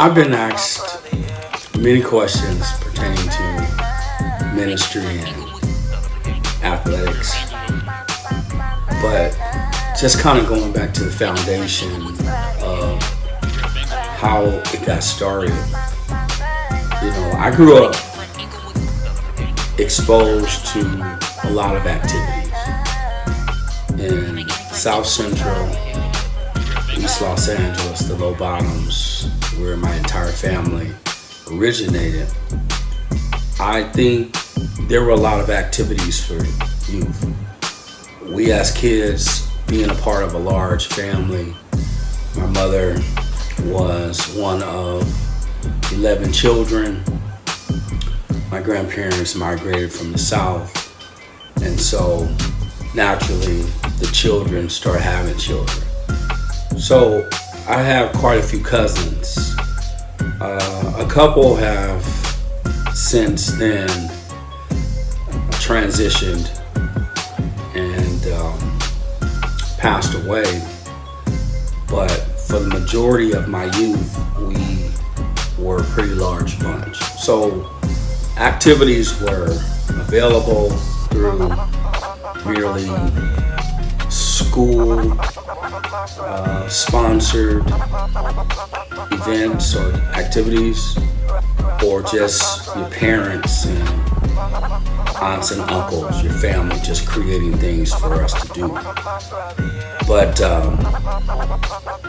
I've been asked many questions pertaining to ministry and athletics, but just kind of going back to the foundation of how it got started. I grew up exposed to a lot of activities in South Central, East Los Angeles, the Low Bottoms, where my entire family originated. I think there were a lot of activities for youth. We as kids, being a part of a large family, my mother was one of 11 children. My grandparents migrated from the South, and so naturally the children start having children. So I have quite a few cousins. A couple have since then transitioned and passed away, but for the majority of my youth, we were a pretty large bunch. So activities were available through merely school sponsored events or activities, or just your parents and aunts and uncles, your family just creating things for us to do. But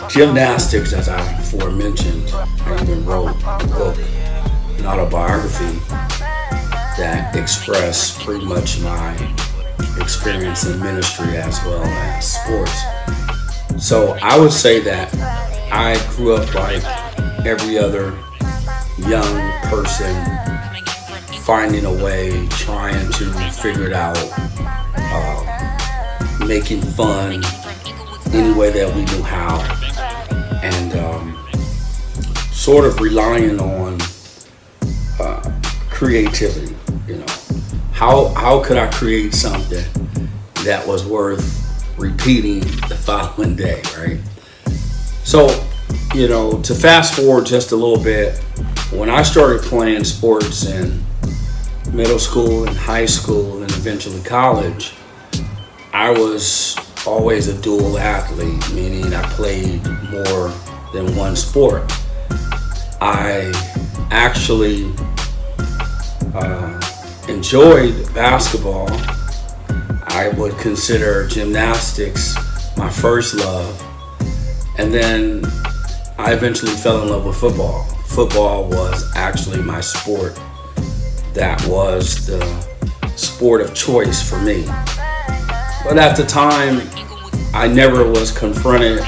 gymnastics, as I aforementioned, I even wrote a book, an autobiography that expressed pretty much my experience in ministry as well as sports. So I would say that I grew up like every other young person, finding a way, trying to figure it out, making fun any way that we knew how, and sort of relying on creativity. How could I create something that was worth repeating the following day, right? So, to fast forward just a little bit, when I started playing sports in middle school and high school and eventually college, I was always a dual athlete, meaning I played more than one sport. I actually enjoyed basketball. I would consider gymnastics my first love, and then I eventually fell in love with football. Football was actually my sport. That was the sport of choice for me. But at the time, I never was confronted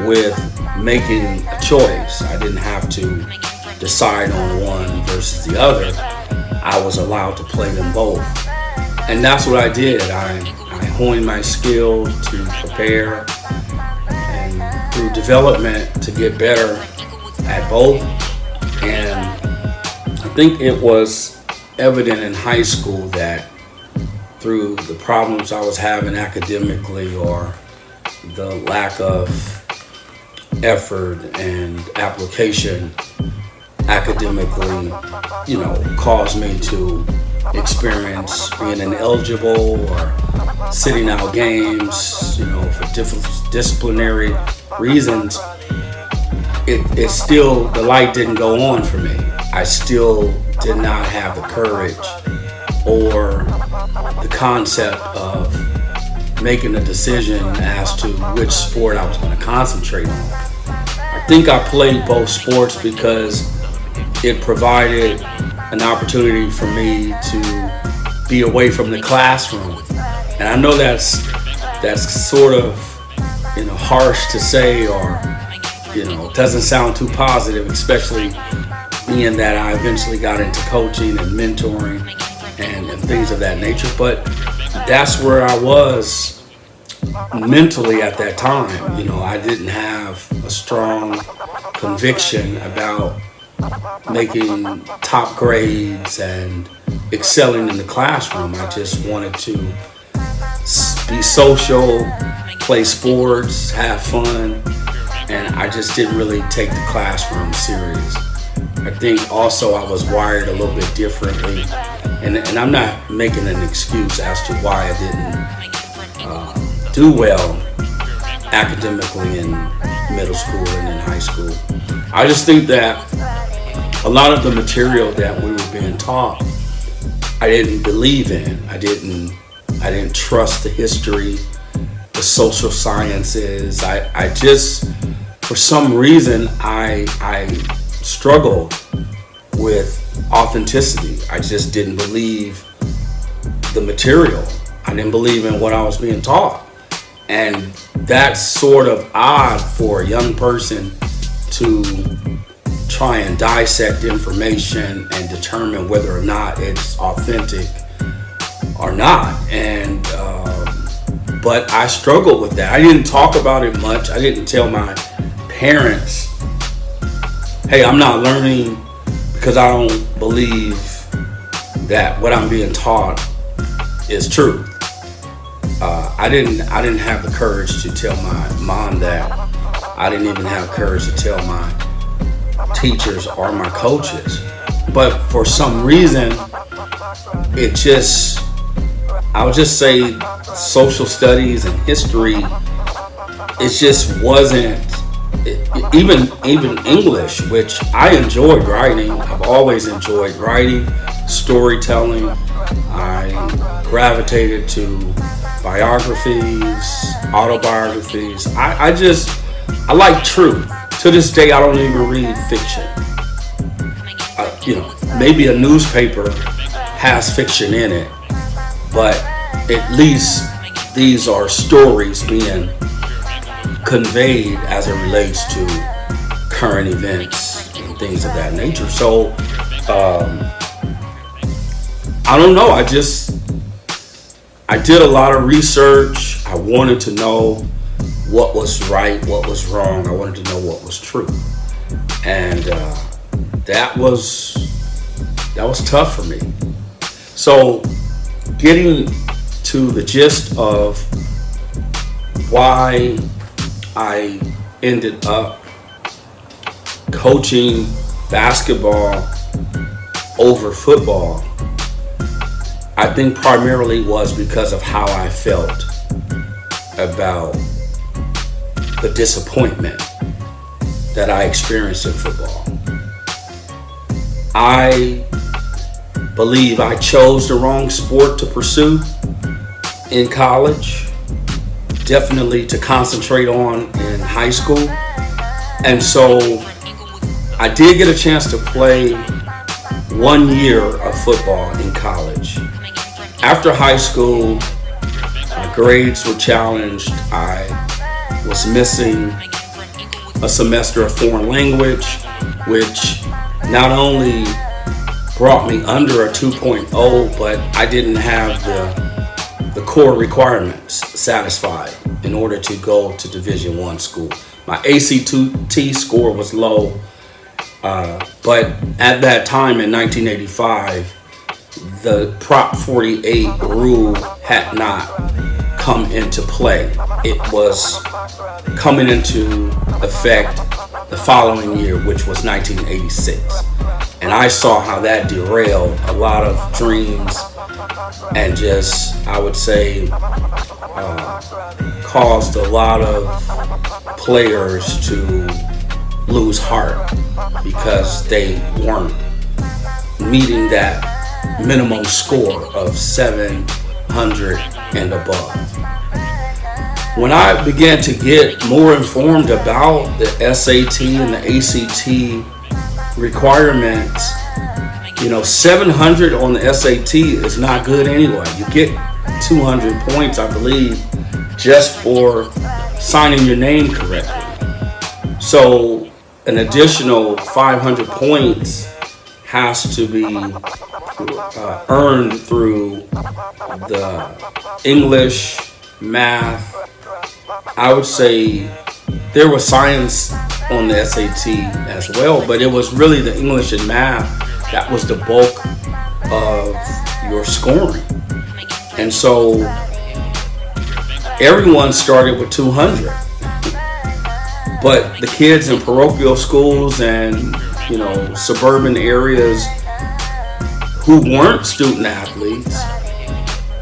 with making a choice. I didn't have to decide on one versus the other. I was allowed to play them both. And that's what I did. I honed my skill to prepare and through development to get better at both. And I think it was evident in high school that through the problems I was having academically, or the lack of effort and application academically, caused me to experience being ineligible or sitting out games, for disciplinary reasons. It still, the light didn't go on for me. I still did not have the courage or the concept of making a decision as to which sport I was going to concentrate on. I think I played both sports because it provided an opportunity for me to be away from the classroom. And I know that's sort of harsh to say, or doesn't sound too positive, especially being that I eventually got into coaching and mentoring and things of that nature. But that's where I was mentally at that time. I didn't have a strong conviction about making top grades and excelling in the classroom. I just wanted to be social, play sports, have fun, and I just didn't really take the classroom serious. I think also I was wired a little bit differently, and I'm not making an excuse as to why I didn't do well academically in middle school and in high school. I just think that a lot of the material that we were being taught, I didn't believe in. I didn't trust the history, the social sciences. I just, for some reason, I struggled with authenticity. I just didn't believe the material. I didn't believe in what I was being taught. And that's sort of odd for a young person to try and dissect information and determine whether or not it's authentic or not. And but I struggled with that. I didn't talk about it much. I didn't tell my parents, hey, I'm not learning because I don't believe that what I'm being taught is true. I didn't have the courage to tell my mom that. I didn't even have courage to tell my teachers or my coaches. But for some reason, I would just say social studies and history, it just wasn't, even English, which I enjoyed writing. I've always enjoyed writing, storytelling. I gravitated to biographies, autobiographies. I like truth. To this day, I don't even read fiction. Maybe a newspaper has fiction in it, but at least these are stories being conveyed as it relates to current events and things of that nature. So, I don't know. I did a lot of research. I wanted to know what was right, what was wrong. I wanted to know what was true. And that was tough for me. So getting to the gist of why I ended up coaching basketball over football, I think primarily was because of how I felt about the disappointment that I experienced in football. I believe I chose the wrong sport to pursue in college, definitely to concentrate on in high school. And so I did get a chance to play 1 year of football in college. After high school, my grades were challenged. I was missing a semester of foreign language, which not only brought me under a 2.0, but I didn't have the core requirements satisfied in order to go to Division I school. My ACT score was low, but at that time in 1985, the Prop 48 rule had not come into play. It was coming into effect the following year, which was 1986. And I saw how that derailed a lot of dreams and just, I would say, caused a lot of players to lose heart because they weren't meeting that minimum score of 700 and above. When I began to get more informed about the SAT and the ACT requirements, 700 on the SAT is not good anyway. You get 200 points, I believe, just for signing your name correctly. So an additional 500 points has to be earned through the English, math. I would say there was science on the SAT as well, but it was really the English and math that was the bulk of your scoring. And so everyone started with 200. But the kids in parochial schools and, suburban areas who weren't student athletes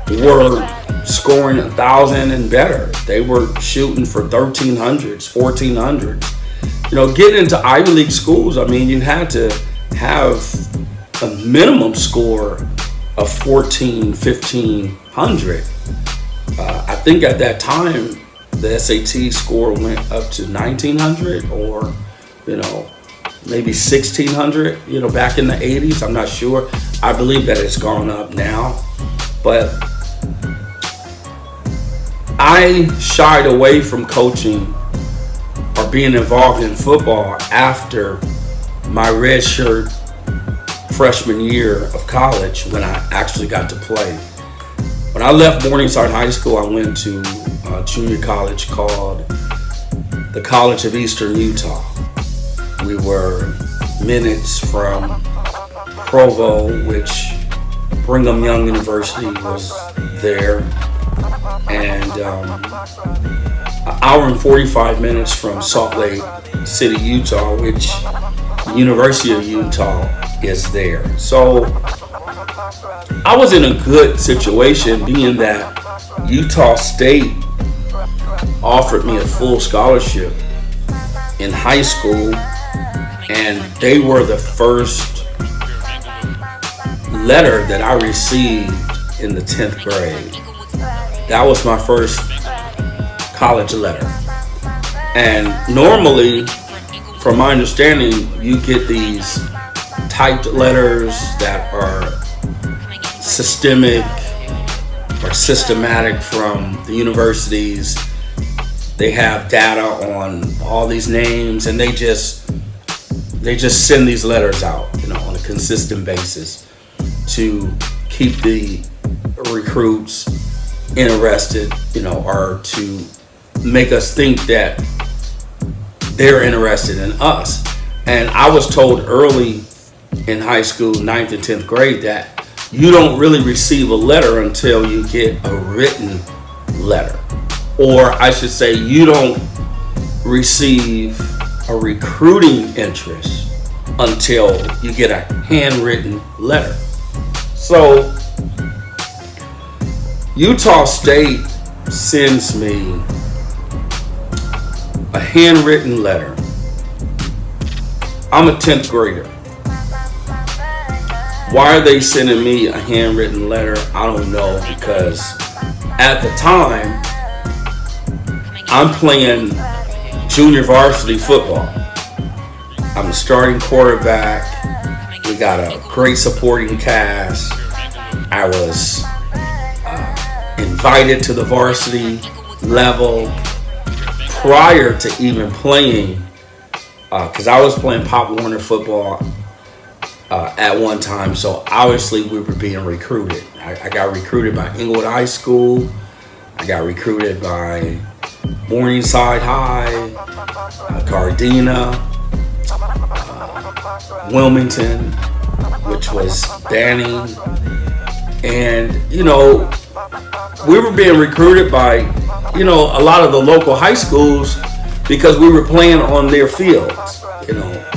were scoring 1,000 and better. They were shooting for 1,300s, 1,400s. Getting into Ivy League schools, you had to have a minimum score of 1,500. I think at that time, the SAT score went up to 1,900 or, maybe 1,600, back in the 80s. I'm not sure. I believe that it's gone up now. But I shied away from coaching or being involved in football after my redshirt freshman year of college when I actually got to play. When I left Morningside High School, I went to a junior college called the College of Eastern Utah. We were minutes from Provo, which Brigham Young University was there, and an hour and 45 minutes from Salt Lake City, Utah, which the University of Utah is there. So I was in a good situation, being that Utah State offered me a full scholarship in high school, and they were the first letter that I received in the 10th grade. That was my first college letter. And normally, from my understanding, you get these typed letters that are systemic or systematic from the universities. They have data on all these names, and they just send these letters out, on a consistent basis to keep the recruits interested, or to make us think that they're interested in us. And I was told early in high school, 9th and 10th grade, that you don't really receive a letter until you get a written letter. Or I should say, you don't receive a recruiting interest until you get a handwritten letter. So Utah State sends me a handwritten letter. I'm a 10th grader. Why are they sending me a handwritten letter? I don't know, because at the time, I'm playing junior varsity football. I'm the starting quarterback. We got a great supporting cast. I was invited to the varsity level prior to even playing, because I was playing Pop Warner football at one time. So obviously we were being recruited. I got recruited by Inglewood High School. I got recruited by Morningside High, Gardena, Wilmington, which was Banning. And, we were being recruited by, a lot of the local high schools because we were playing on their fields.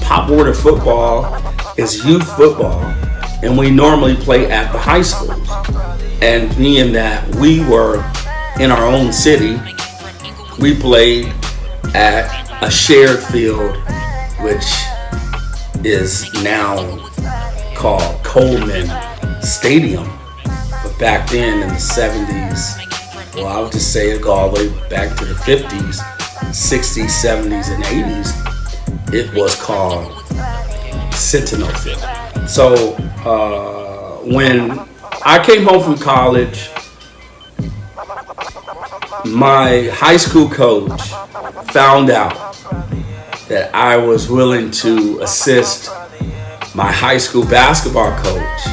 Pop Warner football is youth football, and we normally play at the high schools. And being that we were in our own city, we played at a shared field, which is now called Coleman Stadium. But back then in the 70s, well, I would just say it go all the way back to the 50s, 60s, 70s, and 80s, it was called Sentinel Field. So when I came home from college, my high school coach found out that I was willing to assist my high school basketball coach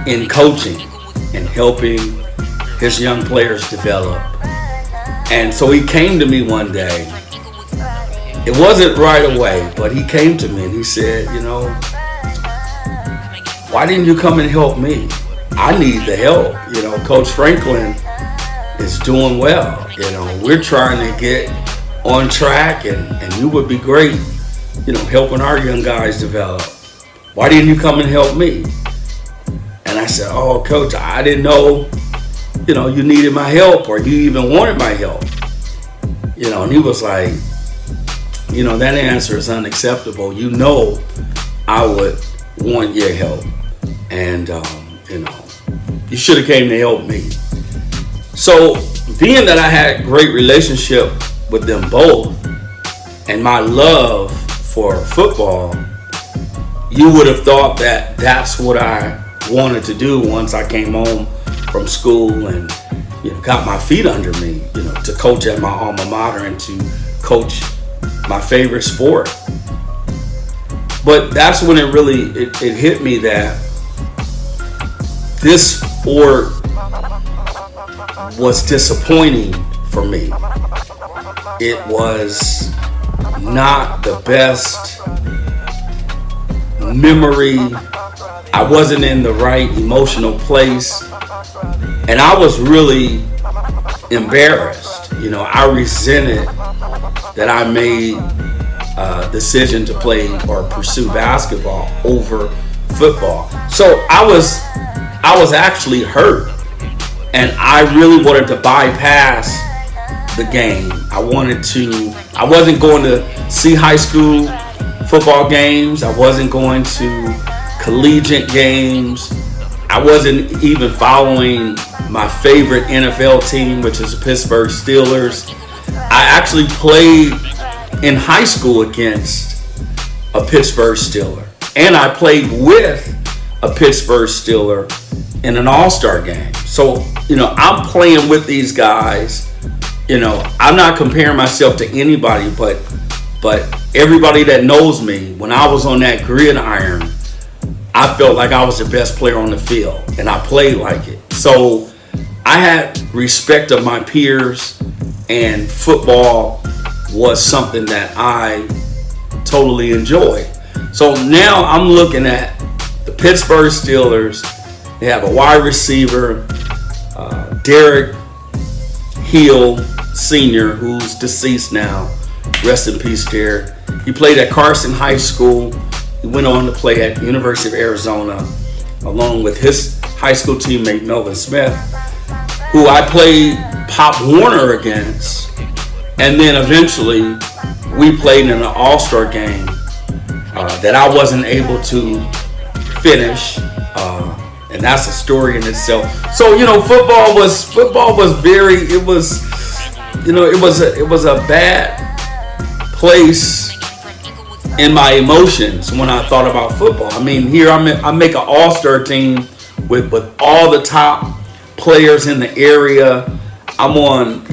in coaching and helping his young players develop. And so he came to me one day. It wasn't right away, but he came to me and he said, why didn't you come and help me? I need the help. Coach Franklin is doing well. We're trying to get on track, and you would be great, helping our young guys develop. Why didn't you come and help me? And I said, oh, Coach, I didn't know, you needed my help, or you even wanted my help. And he was like, that answer is unacceptable. I would want your help. And, you should have came to help me. So being that I had a great relationship with them both and my love for football, you would have thought that that's what I wanted to do once I came home from school and got my feet under me, to coach at my alma mater and to coach my favorite sport. But that's when it hit me that this sport was disappointing for me. It was not the best memory. I wasn't in the right emotional place, and I was really embarrassed. I resented that I made a decision to play or pursue basketball over football. So I was actually hurt, and I really wanted to bypass the game. I wasn't going to see high school football games. I wasn't going to collegiate games. I wasn't even following my favorite NFL team, which is the Pittsburgh Steelers. I actually played in high school against a Pittsburgh Steeler, and I played with a Pittsburgh Steeler in an all-star game. So, I'm playing with these guys. I'm not comparing myself to anybody, but everybody that knows me, when I was on that gridiron, I felt like I was the best player on the field, and I played like it. So I had respect of my peers, and football was something that I totally enjoyed. So now I'm looking at the Pittsburgh Steelers. They have a wide receiver, Derek Hill Sr., who's deceased now. Rest in peace, Derek. He played at Carson High School. He went on to play at University of Arizona, along with his high school teammate Melvin Smith, who I played Pop Warner against. And then eventually we played in an all-star game that I wasn't able to finish. And that's a story in itself. So, football was very, it was a bad place in my emotions when I thought about football. I mean, here I make an all-star team with all the top players in the area. I'm on,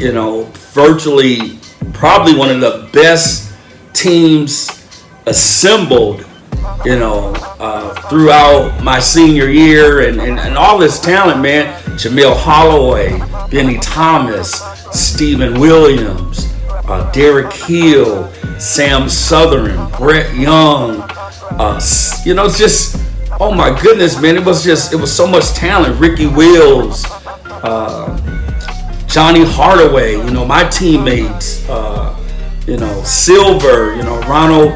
virtually probably one of the best teams assembled, throughout my senior year, and all this talent, man. Jamil Holloway, Benny Thomas, Stephen Williams, Derek Hill, Sam Southern, Brett Young. It's just, oh my goodness, man. It was so much talent. Ricky Wills, Johnny Hardaway, my teammates, Silver, Ronald.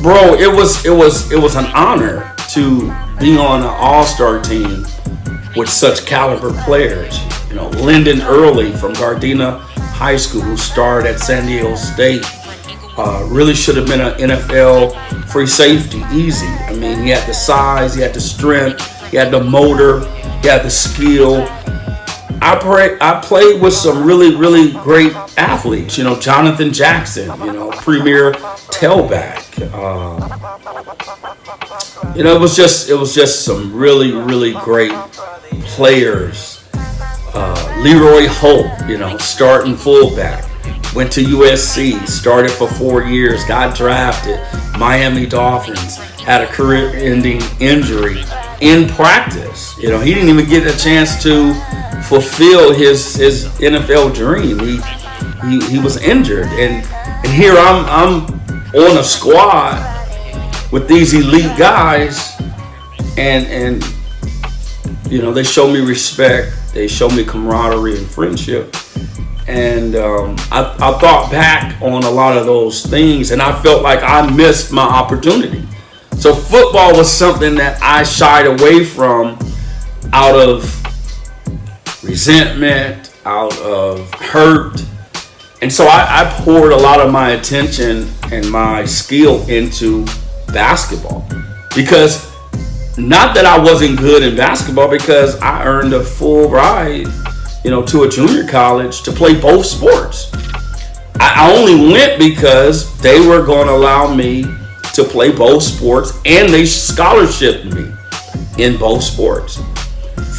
It was an honor to be on an all-star team with such caliber players. Lyndon Early from Gardena High School, who starred at San Diego State, really should have been an NFL free safety, easy. I mean, he had the size, he had the strength, he had the motor, he had the skill. I played with some really, really great athletes. Jonathan Jackson, premier tailback. It was just some really, really great players. Leroy Holt, starting fullback, went to USC, started for 4 years, got drafted. Miami Dolphins, had a career-ending injury in practice. He didn't even get a chance to fulfill his NFL dream. He was injured, and here I'm on a squad with these elite guys, and they showed me respect. They showed me camaraderie and friendship. And I thought back on a lot of those things, and I felt like I missed my opportunity. So football was something that I shied away from out of resentment, out of hurt. And so I poured a lot of my attention and my skill into basketball. Because not that I wasn't good in basketball, because I earned a full ride, to a junior college to play both sports. I only went because they were going to allow me to play both sports, and they scholarshiped me in both sports.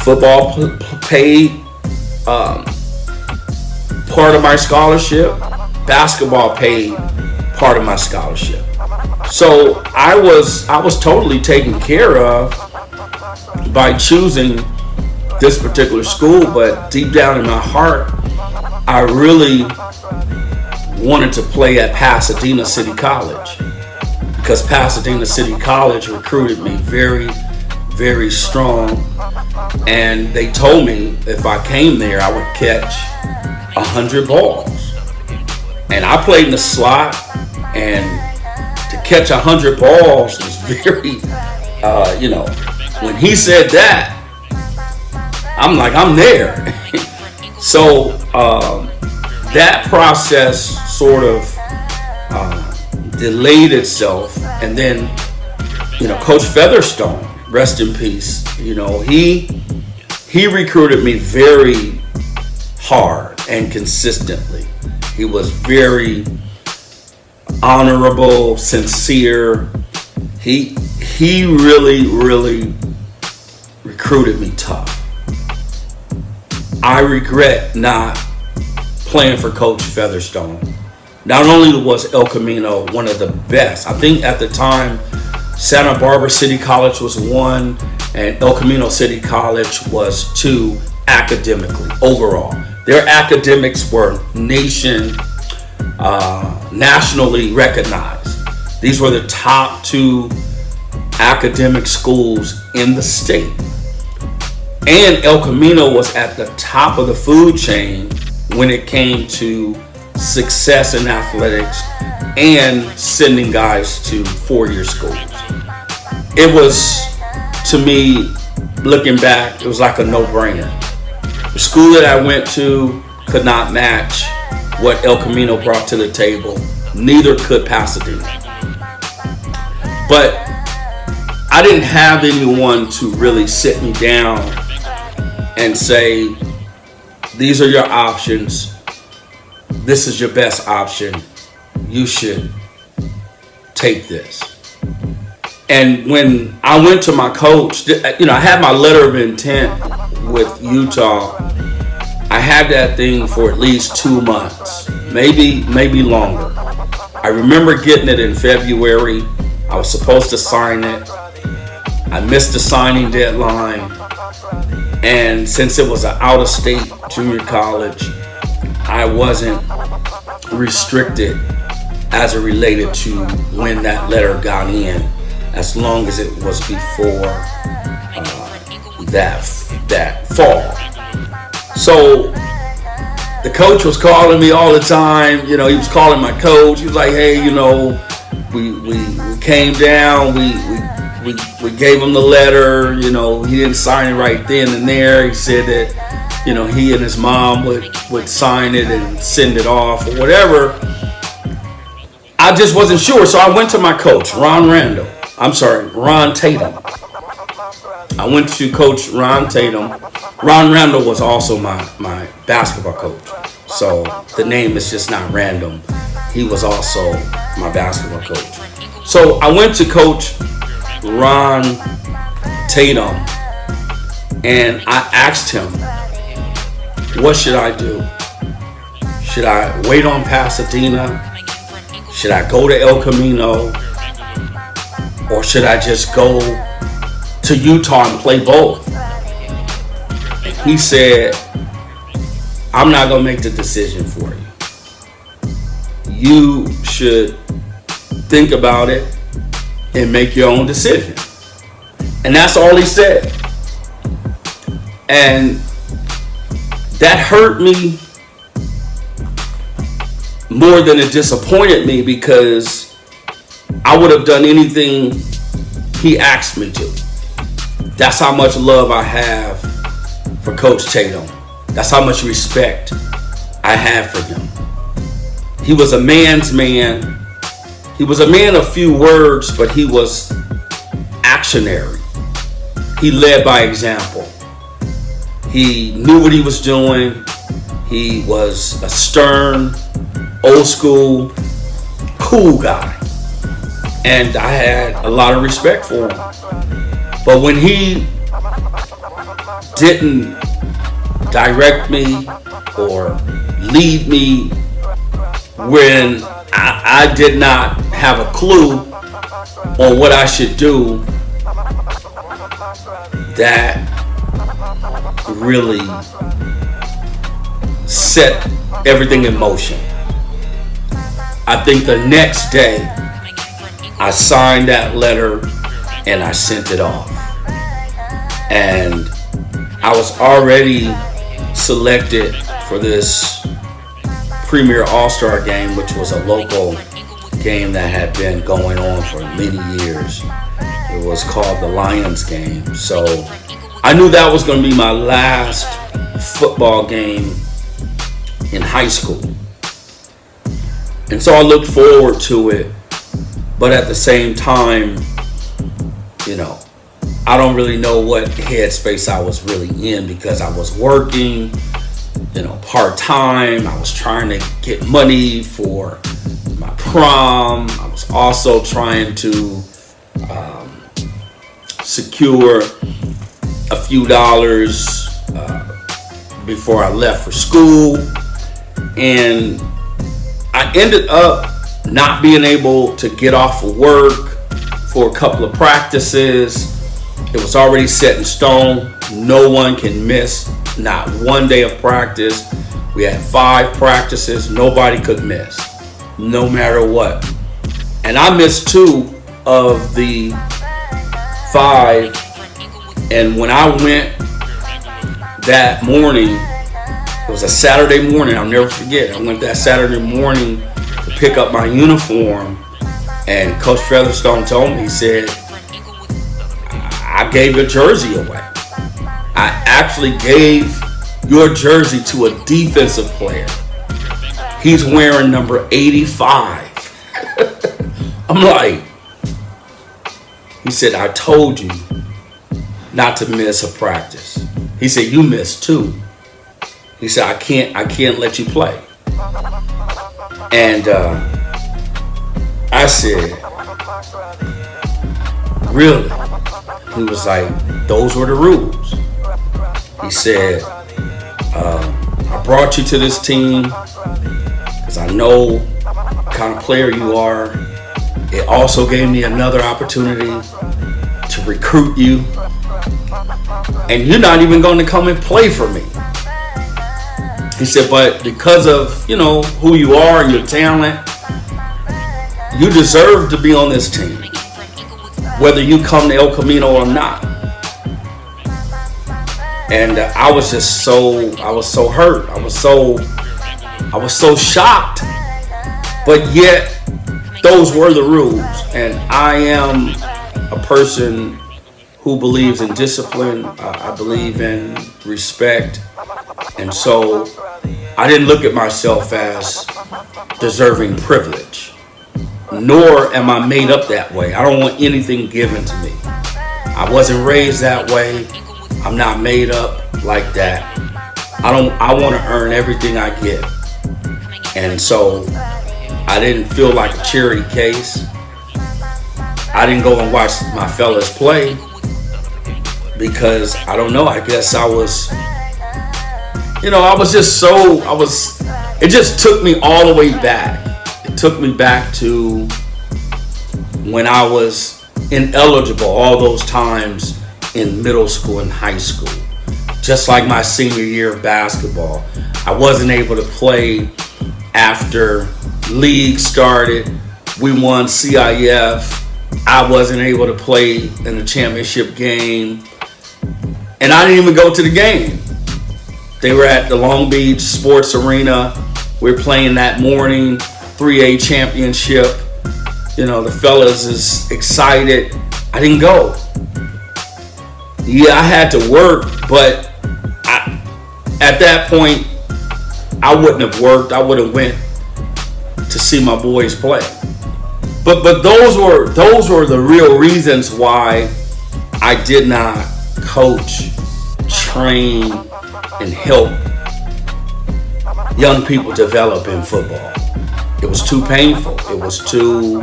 Football paid part of my scholarship. Basketball paid part of my scholarship. So I was totally taken care of by choosing this particular school, but deep down in my heart, I really wanted to play at Pasadena City College, because Pasadena City College recruited me very, very strong, and they told me if I came there, I would catch 100 balls. And I played in the slot, and to catch 100 balls was very, when he said that, I'm like, I'm there. So that process sort of delayed itself. And then, Coach Featherstone, rest in peace, he recruited me very hard and consistently. He was very honorable, sincere. He really, really recruited me tough. I regret not playing for Coach Featherstone. Not only was El Camino one of the best, I think at the time Santa Barbara City College was 1 and El Camino City College was 2 academically, overall. Their academics were nationally recognized. These were the top 2 academic schools in the state. And El Camino was at the top of the food chain when it came to success in athletics and sending guys to 4-year schools. It was, to me, looking back, it was like a no-brainer. The school that I went to could not match what El Camino brought to the table. Neither could Pasadena. But I didn't have anyone to really sit me down and say, these are your options. This is your best option. You should take this. And when I went to my coach, I had my letter of intent with Utah. I had that thing for at least 2 months, maybe longer. I remember getting it in February. I was supposed to sign it. I missed the signing deadline. And since it was an out-of-state junior college, I wasn't restricted as it related to when that letter got in, as long as it was before that fall. So the coach was calling me all the time. He was calling my coach. He was like, hey, we came down, we gave him the letter. He didn't sign it right then and there. He said that, he and his mom would sign it and send it off or whatever. I just wasn't sure. So I went to my coach, Ron Tatum. I went to Coach Ron Tatum. Ron Randall was also my basketball coach. So the name is just not random. He was also my basketball coach. So I went to Coach Ron Tatum and I asked him, what should I do? Should I wait on Pasadena? Should I go to El Camino? Or should I just go to Utah and play both? And he said, I'm not going to make the decision for you. You should think about it and make your own decision. And that's all he said. And that hurt me more than it disappointed me, because I would have done anything he asked me to. That's how much love I have for Coach Tatum. That's how much respect I have for him. He was a man's man. He was a man of few words, but he was actionary. He led by example. He knew what he was doing. He was a stern, old school, cool guy. And I had a lot of respect for him. But when he didn't direct me or lead me when I did not have a clue on what I should do, that really set everything in motion. I think the next day I signed that letter and I sent it off. And I was already selected for this Premier All-Star game, which was a local game that had been going on for many years. It was called the Lions game. So I knew that was going to be my last football game in high school. And so I looked forward to it. But at the same time, I don't really know what headspace I was really in, because I was working, part-time. I was trying to get money for my prom. I was also trying to secure a few dollars before I left for school. And I ended up not being able to get off of work for a couple of practices. It was already set in stone. No one can miss not one day of practice. We had 5 practices. Nobody could miss, no matter what. And I missed 2 of the 5. And when I went that morning, it was a Saturday morning, I'll never forget. I went that Saturday morning to pick up my uniform, and Coach Featherstone told me, he said, I gave your jersey away. I actually gave your jersey to a defensive player. He's wearing number 85. I'm like, he said, I told you not to miss a practice. He said, you missed 2. He said, I can't let you play. And I said, really? He was like, those were the rules. He said, I brought you to this team because I know the kind of player you are. It also gave me another opportunity to recruit you. And you're not even going to come and play for me. He said, but because of, who you are and your talent, you deserve to be on this team, whether you come to El Camino or not. And I was so hurt. I was so shocked. But yet, those were the rules. And I am a person who believes in discipline. I believe in respect. And so I didn't look at myself as deserving privilege, nor am I made up that way. I don't want anything given to me. I wasn't raised that way. I'm not made up like that. I want to earn everything I get. And so I didn't feel like a charity case. I didn't go and watch my fellas play because I don't know, I guess I was it just took me all the way back. It took me back to when I was ineligible all those times in middle school and high school. Just like my senior year of basketball. I wasn't able to play after league started. We won CIF I wasn't able to play in the championship game, and I didn't even go to the game. They were at the Long Beach Sports Arena. We were playing that morning, 3A championship. You know, the fellas is excited. I didn't go. Yeah, I had to work, but at that point, I wouldn't have worked. I would have went to see my boys play. But those were the real reasons why I did not coach, train, and help young people develop in football. It was too painful. It was too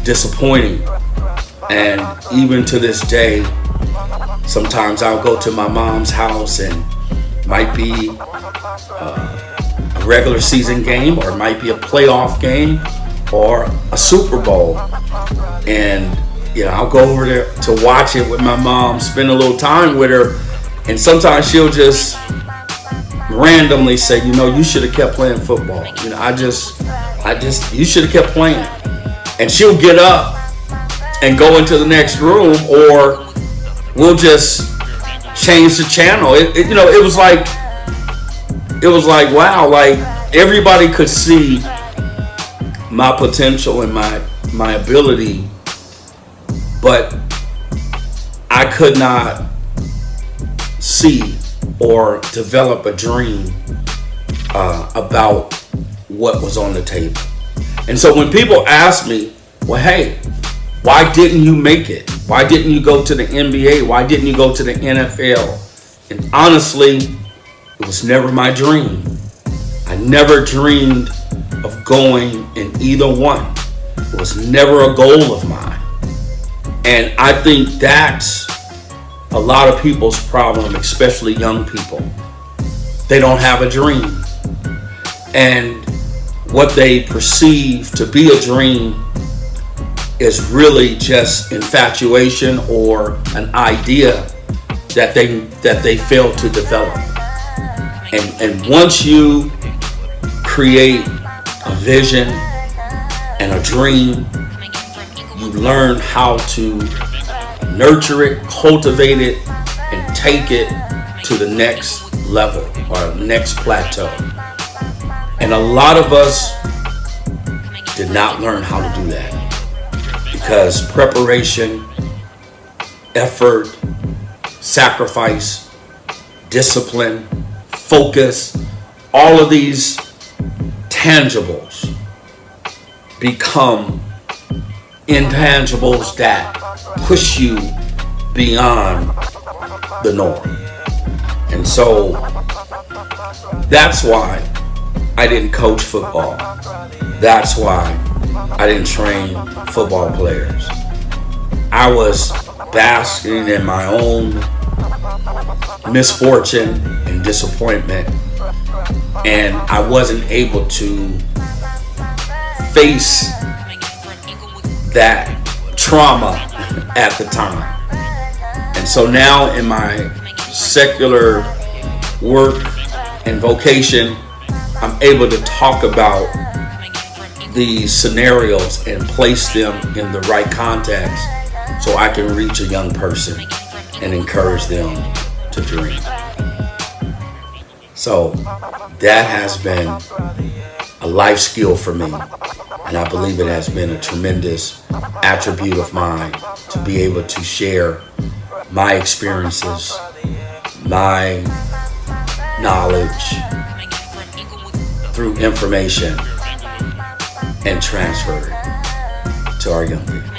disappointing. And even to this day, sometimes I'll go to my mom's house and might be a regular season game, or it might be a playoff game, or a Super Bowl. And I'll go over there to watch it with my mom, spend a little time with her, and sometimes she'll just randomly say, you should have kept playing football. You should have kept playing. And she'll get up and go into the next room, or we'll just change the channel. It was like, wow, like everybody could see my potential and my ability, but I could not see or develop a dream about what was on the table. And so when people ask me, well, hey, why didn't you make it? Why didn't you go to the NBA? Why didn't you go to the NFL? And honestly, it was never my dream. I never dreamed of going in either one. It was never a goal of mine. And I think that's a lot of people's problem, especially young people. They don't have a dream. And what they perceive to be a dream is really just infatuation or an idea that they fail to develop. And once you create a vision and a dream, you learn how to nurture it, cultivate it, and take it to the next level or next plateau. And a lot of us did not learn how to do that, because preparation, effort, sacrifice, discipline, focus, all of these tangibles become intangibles that push you beyond the norm. And so that's why I didn't coach football. That's why I didn't train football players. I was basking in my own misfortune and disappointment, and I wasn't able to face that trauma at the time. And so now in my secular work and vocation, I'm able to talk about these scenarios and place them in the right context so I can reach a young person and encourage them to dream. So that has been a life skill for me, and I believe it has been a tremendous attribute of mine to be able to share my experiences, my knowledge through information and transfer it to our young people.